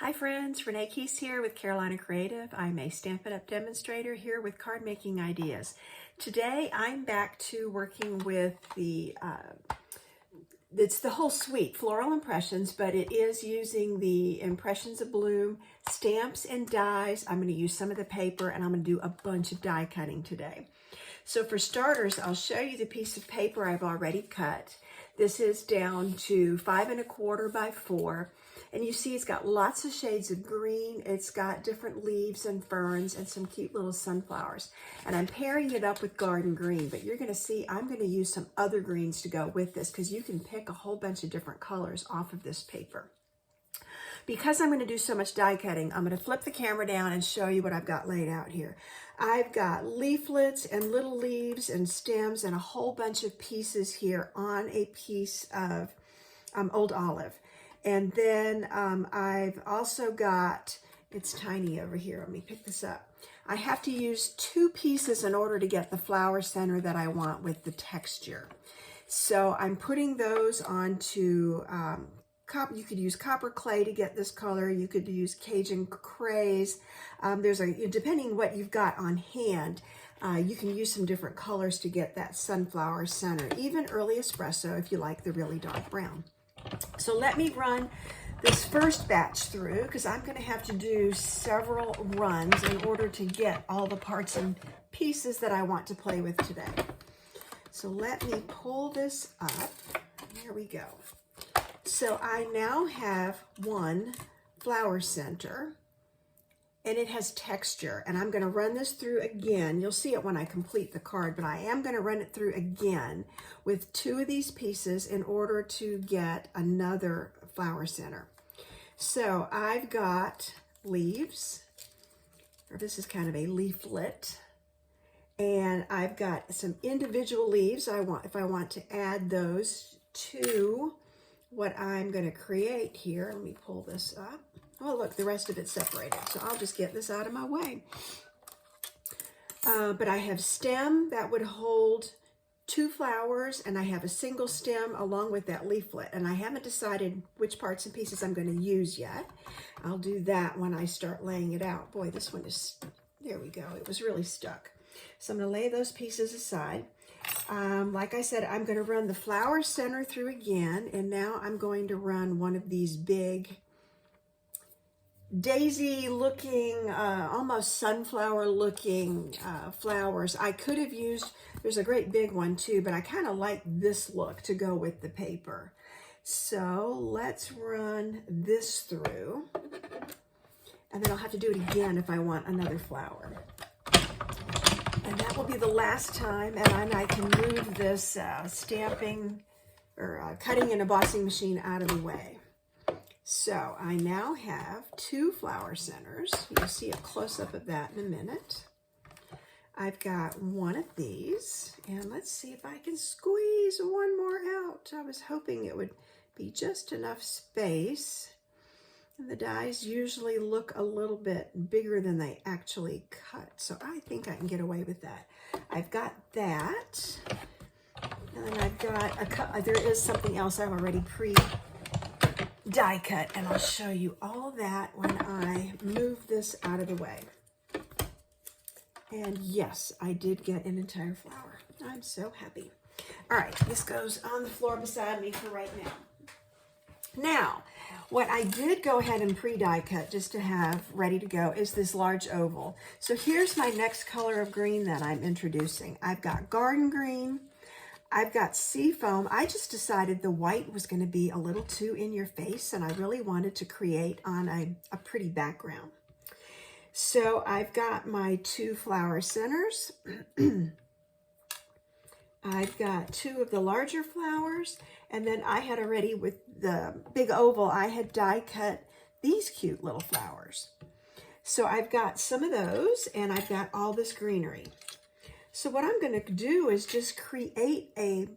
Hi friends, Renee Keese here with Carolina Creative. I'm a Stampin' Up! Demonstrator here with card making ideas. Today I'm back to working with it's the whole suite, Floral Impressions, but it is using the Impressions of Bloom stamps and dies. I'm going to use some of the paper and I'm going to do a bunch of die cutting today. So for starters, I'll show you the piece of paper I've already cut. This is down to 5 1/4 by 4. And you see it's got lots of shades of green. It's got different leaves and ferns and some cute little sunflowers. And I'm pairing it up with garden green, but you're going to see I'm going to use some other greens to go with this because you can pick a whole bunch of different colors off of this paper. Because I'm going to do so much die cutting, I'm going to flip the camera down and show you what I've got laid out here. I've got leaflets and little leaves and stems and a whole bunch of pieces here on a piece of old olive. And then I've also got, it's tiny over here, let me pick this up. I have to use 2 pieces in order to get the flower center that I want with the texture. So I'm putting those onto, you could use copper clay to get this color, you could use Cajun craze. Depending what you've got on hand, you can use some different colors to get that sunflower center, even early espresso if you like the really dark brown. So let me run this first batch through because I'm going to have to do several runs in order to get all the parts and pieces that I want to play with today. So let me pull this up. There we go. So I now have one flower center and it has texture, and I'm going to run this through again. You'll see it when I complete the card, but I am going to run it through again with 2 of these pieces in order to get another flower center. So I've got leaves, or this is kind of a leaflet, and I've got some individual leaves. If I want to add those to what I'm going to create here. Let me pull this up. Oh, look, the rest of it's separated. So I'll just get this out of my way. But I have stem that would hold 2 flowers, and I have a single stem along with that leaflet. And I haven't decided which parts and pieces I'm going to use yet. I'll do that when I start laying it out. Boy, this one is, there we go. It was really stuck. So I'm going to lay those pieces aside. Like I said, I'm going to run the flower center through again, and now I'm going to run one of these big daisy looking, almost sunflower looking flowers. I could have used, there's a great big one too, but I kind of like this look to go with the paper. So let's run this through, and then I'll have to do it again if I want another flower. And that will be the last time, and I can move this stamping or cutting and embossing machine out of the way. So I now have 2 flower centers. You'll see a close-up of that in a minute. I've got one of these, and let's see if I can squeeze one more out. I was hoping it would be just enough space. And the dies usually look a little bit bigger than they actually cut, so I think I can get away with that. I've got that, and then I've got there is something else I've already die cut, and I'll show you all that when I move this out of the way. And yes, I did get an entire flower. I'm so happy. All right, this goes on the floor beside me for right now. Now, what I did go ahead and pre-die cut just to have ready to go is this large oval. So here's my next color of green that I'm introducing. I've got garden green. I've got sea foam. I just decided the white was going to be a little too in your face, and I really wanted to create on a pretty background. So I've got my 2 flower centers. I've got 2 of the larger flowers, and then I had already, with the big oval, I had die cut these cute little flowers. So I've got some of those, and I've got all this greenery. So what I'm going to do is just create a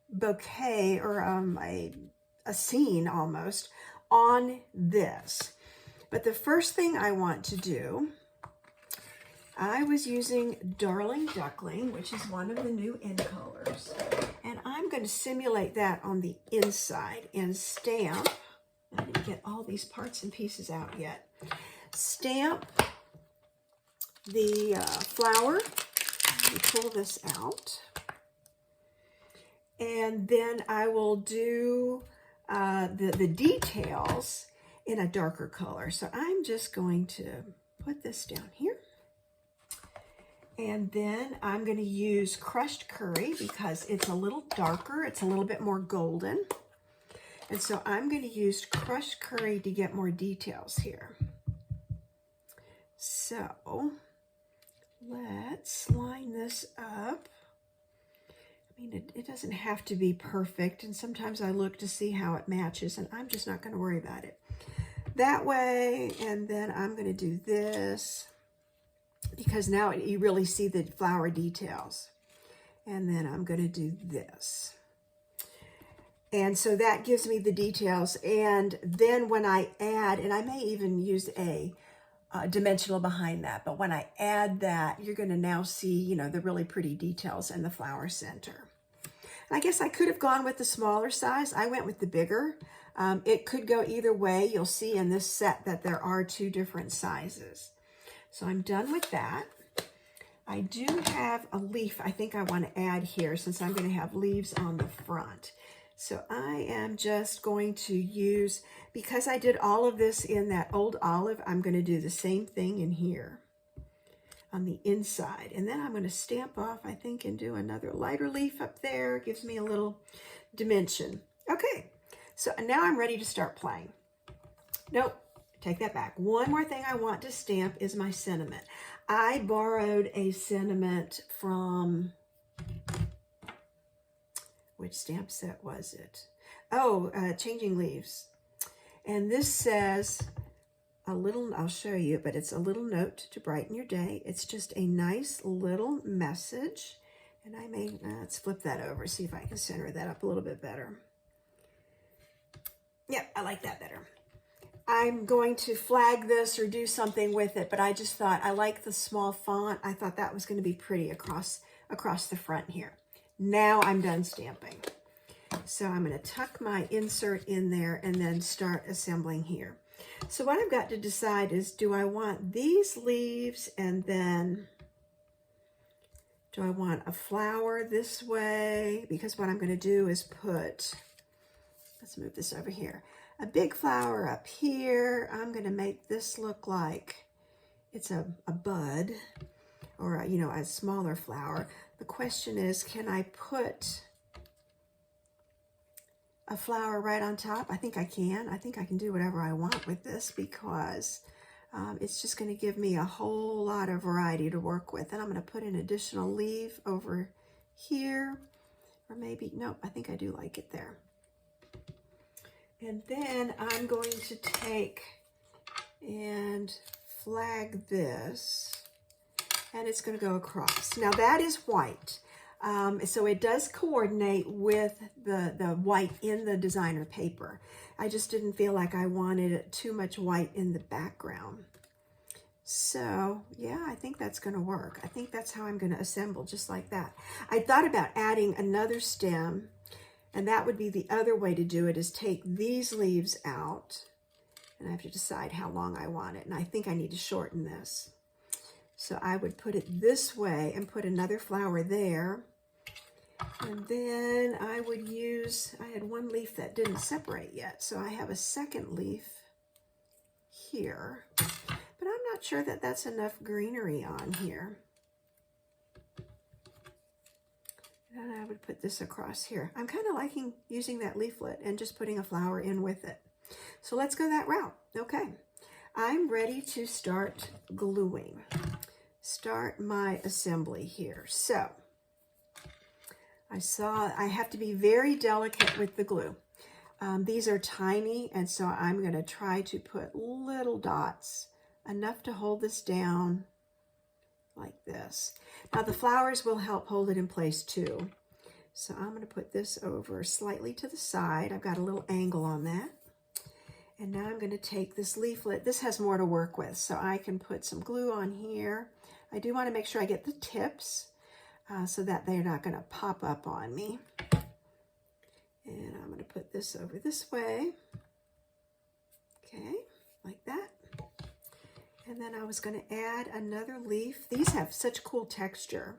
bouquet or a scene almost on this. But the first thing I want to do, I was using Darling Duckling, which is one of the new in colors, and I'm going to simulate that on the inside and stamp I didn't get all these parts and pieces out yet. Stamp the flower. Let me pull this out. And then I will do the details in a darker color. So I'm just going to put this down here. And then I'm going to use crushed curry because it's a little darker. It's a little bit more golden. And so I'm going to use crushed curry to get more details here. So let's line this up. I mean, it doesn't have to be perfect, and sometimes I look to see how it matches, and I'm just not going to worry about it. That way, and then I'm going to do this, because now you really see the flower details. And then I'm going to do this. And so that gives me the details. And then when I add, and I may even use a dimensional behind that, but when I add that, you're going to now see, you know, the really pretty details in the flower center. And I guess I could have gone with the smaller size. I went with the bigger. It could go either way. You'll see in this set that there are two different sizes. So I'm done with that. I do have a leaf I think I want to add here since I'm going to have leaves on the front. So I am just going to use, because I did all of this in that old olive, I'm going to do the same thing in here on the inside. And then I'm going to stamp off, I think, and do another lighter leaf up there. It gives me a little dimension. Okay, so now I'm ready to start playing. Nope. Take that back. One more thing I want to stamp is my sentiment. I borrowed a sentiment from, which stamp set was it? Oh, Changing Leaves. And this says a little, I'll show you, but it's a little note to brighten your day. It's just a nice little message. And I may, let's flip that over, see if I can center that up a little bit better. Yep, I like that better. I'm going to flag this or do something with it, but I just thought I like the small font. I thought that was going to be pretty across the front here. Now I'm done stamping. So I'm going to tuck my insert in there and then start assembling here. So what I've got to decide is, do I want these leaves and then do I want a flower this way? Because what I'm going to do is put, let's move this over here. A big flower up here. I'm going to make this look like it's a bud or a, you know, a smaller flower. The question is, can I put a flower right on top? I think I can. I think I can do whatever I want with this because it's just going to give me a whole lot of variety to work with. And I'm going to put an additional leaf over here, or maybe, nope, I think I do like it there. And then I'm going to take and flag this, and it's going to go across. Now that is white, so it does coordinate with the white in the designer paper. I just didn't feel like I wanted too much white in the background. So yeah, I think that's going to work. I think that's how I'm going to assemble, just like that. I thought about adding another stem, and that would be the other way to do it, is take these leaves out, and I have to decide how long I want it, and I think I need to shorten this. So I would put it this way and put another flower there, and then I would use, I had one leaf that didn't separate yet, so I have a second leaf here, but I'm not sure that that's enough greenery on here. And I would put this across here. I'm kind of liking using that leaflet and just putting a flower in with it. So let's go that route. Okay, I'm ready to start gluing. Start my assembly here. So I have to be very delicate with the glue. These are tiny, and so I'm going to try to put little dots, enough to hold this down like this. Now the flowers will help hold it in place too. So I'm going to put this over slightly to the side. I've got a little angle on that. And now I'm going to take this leaflet. This has more to work with, so I can put some glue on here. I do want to make sure I get the tips so that they're not going to pop up on me. And I'm going to put this over this way. And then I was going to add another leaf. These have such cool texture.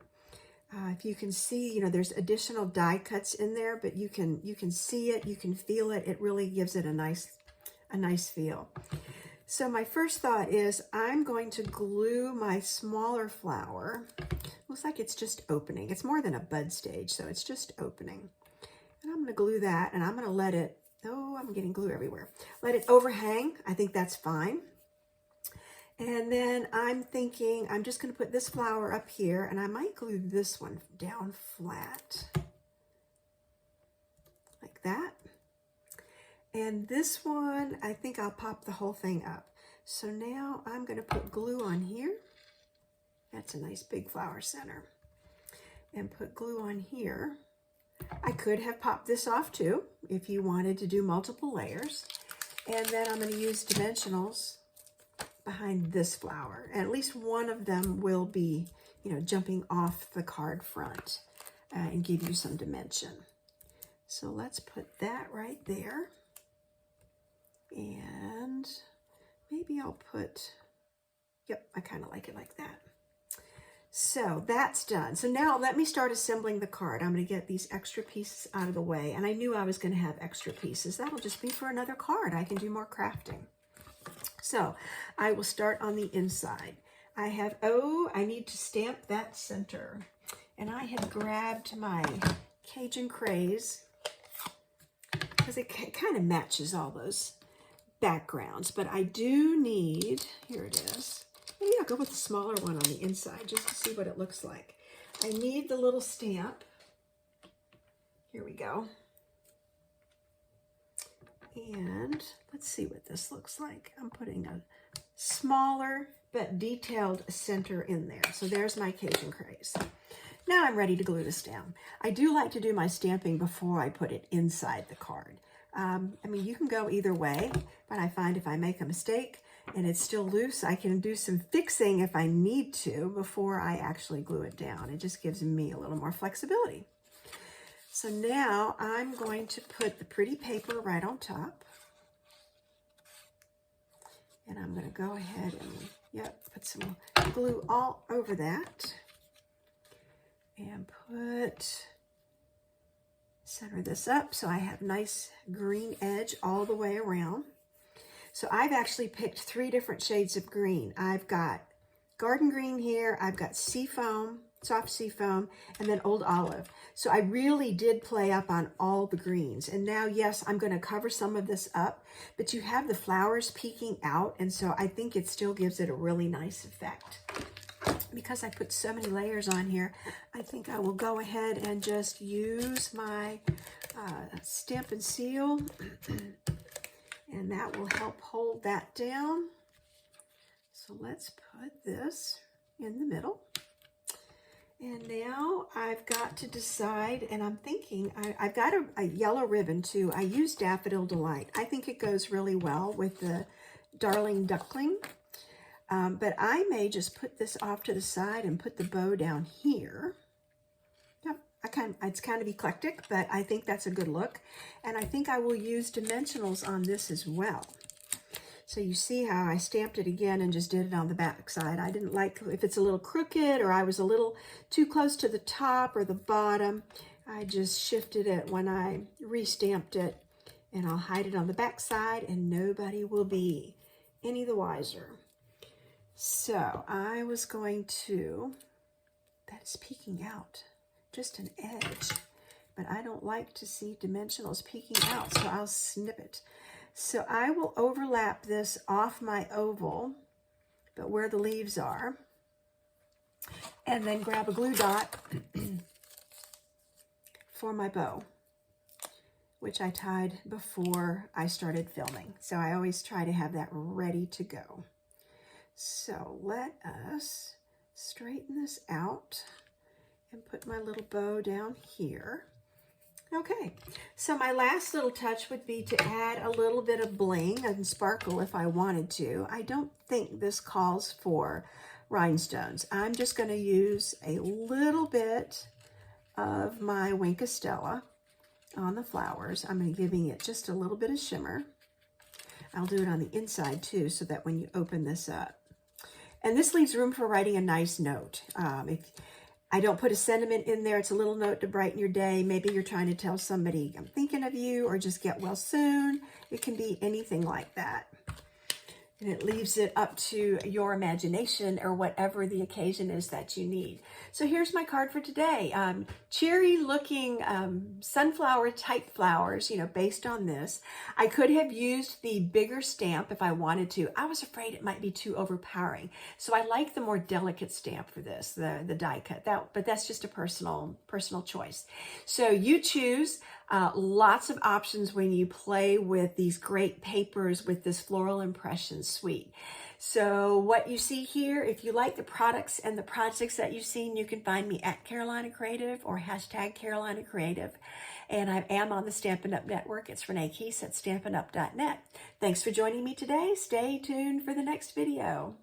If you can see, you know, there's additional die cuts in there, but you can see it, you can feel it. It really gives it a nice feel. So my first thought is I'm going to glue my smaller flower. Looks like it's just opening. It's more than a bud stage, so it's just opening. And I'm going to glue that, and I'm going to let it, oh, I'm getting glue everywhere. Let it overhang. I think that's fine. And then I'm thinking I'm just going to put this flower up here, and I might glue this one down flat like that. And this one, I think I'll pop the whole thing up. So now I'm going to put glue on here. That's a nice big flower center. And put glue on here. I could have popped this off too if you wanted to do multiple layers. And then I'm going to use dimensionals behind this flower. And at least one of them will be, you know, jumping off the card front and give you some dimension. So let's put that right there. And maybe I'll put, yep, I kind of like it like that. So that's done. So now let me start assembling the card. I'm going to get these extra pieces out of the way. And I knew I was going to have extra pieces. That'll just be for another card. I can do more crafting. So I will start on the inside. I have, oh, I need to stamp that center. And I had grabbed my Cajun Craze because it kind of matches all those backgrounds. But I do need, here it is. Maybe I'll go with the smaller one on the inside just to see what it looks like. I need the little stamp. Here we go. And let's see what this looks like. I'm putting a smaller but detailed center in there. So there's my Cajun Craze. Now I'm ready to glue this down. I do like to do my stamping before I put it inside the card. I mean, you can go either way, but I find if I make a mistake and it's still loose, I can do some fixing if I need to before I actually glue it down. It just gives me a little more flexibility. So now I'm going to put the pretty paper right on top. And I'm going to go ahead and, yep, put some glue all over that. And center this up so I have nice green edge all the way around. So I've actually picked 3 different shades of green. I've got garden green here, I've got seafoam, soft seafoam, and then old olive. So I really did play up on all the greens. And now, yes, I'm going to cover some of this up, but you have the flowers peeking out, and so I think it still gives it a really nice effect. Because I put so many layers on here, I think I will go ahead and just use my stamp and seal, and that will help hold that down. So let's put this in the middle. And now I've got to decide, and I'm thinking, I've got a yellow ribbon too. I use Daffodil Delight. I think it goes really well with the Darling Duckling. But I may just put this off to the side and put the bow down here. Yep, it's kind of eclectic, but I think that's a good look. And I think I will use dimensionals on this as well. So you see how I stamped it again and just did it on the back side. I didn't like if it's a little crooked or I was a little too close to the top or the bottom. I just shifted it when I re-stamped it, and I'll hide it on the back side and nobody will be any the wiser. So I was going to, that is peeking out, just an edge, but I don't like to see dimensionals peeking out, so I'll snip it. So I will overlap this off my oval, but where the leaves are, and then grab a glue dot for my bow, which I tied before I started filming. So I always try to have that ready to go. So let us straighten this out and put my little bow down here. Okay, so my last little touch would be to add a little bit of bling and sparkle if I wanted to. I don't think this calls for rhinestones. I'm just going to use a little bit of my Wink of Stella on the flowers. I'm giving it just a little bit of shimmer. I'll do it on the inside too, so that when you open this up, And this leaves room for writing a nice note. If I don't put a sentiment in there, it's a little note to brighten your day. Maybe you're trying to tell somebody, I'm thinking of you, or just get well soon. It can be anything like that. And it leaves it up to your imagination or whatever the occasion is that you need. So here's my card for today. Cheery looking sunflower type flowers, based on this. I could have used the bigger stamp if I wanted to. I was afraid it might be too overpowering. So I like the more delicate stamp for this, the die cut. But that's just a personal choice. So you choose. Lots of options when you play with these great papers with this Floral Impressions suite. So what you see here, if you like the products and the projects that you've seen, you can find me at Carolina Creative or hashtag Carolina Creative. And I am on the Stampin' Up! Network. It's Renee Keese at Stampin'Up.net. Thanks for joining me today. Stay tuned for the next video.